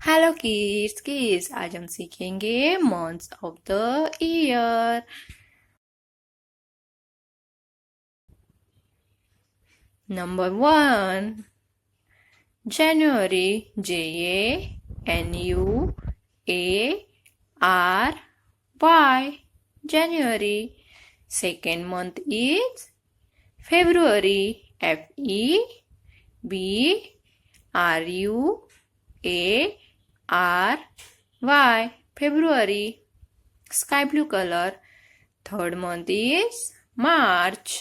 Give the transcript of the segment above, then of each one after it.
Hello kids आज हम सीखेंगे months of the year. Number 1 January JANUARY January. Second month is February FEBRUARY February. Sky blue color. Third month is March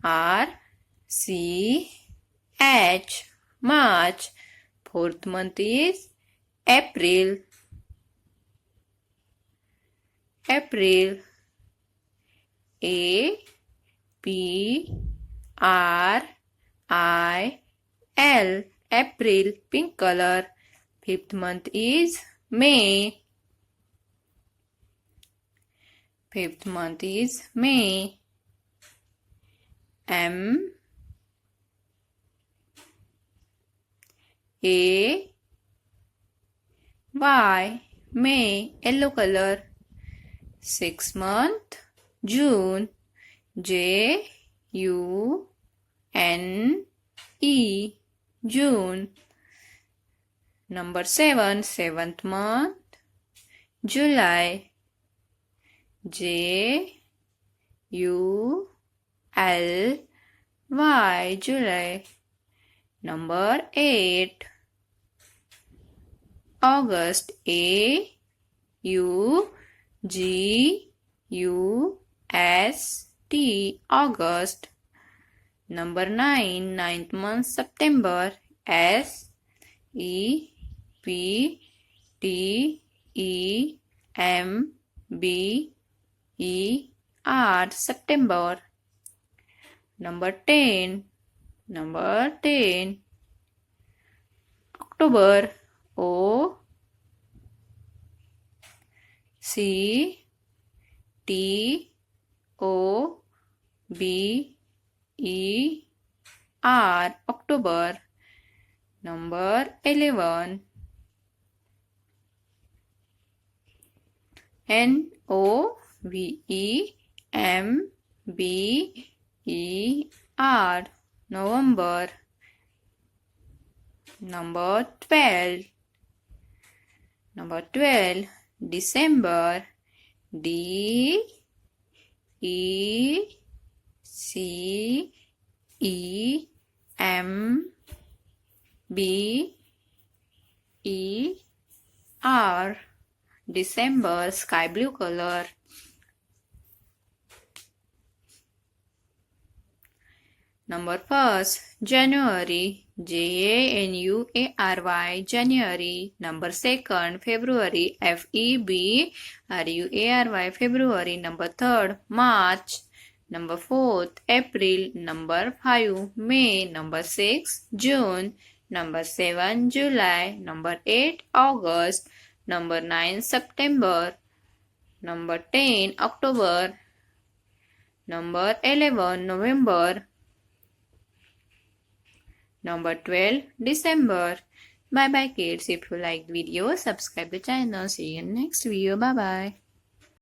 MARCH March. Fourth month is April April pink color. Fifth month is May May yellow color. Sixth month June June. Number 7 seventh month July July. Number 8 August August. Number 9 ninth month September SEPTEMBER September. Number 10 October October. Number 11 NOVEMBER November. Number 12 December DECEMBER December sky blue color. Number 1st January JANUARY January. Number 2nd February FEBRUARY February. Number 3rd March. Number 4th April. Number 5 May. Number 6 June. Number 7 July. Number 8 August. Number 9 September. Number 10 October. Number 11 November. Number 12 December. Bye bye kids. If you like the video, subscribe the channel. See you in next video. Bye bye.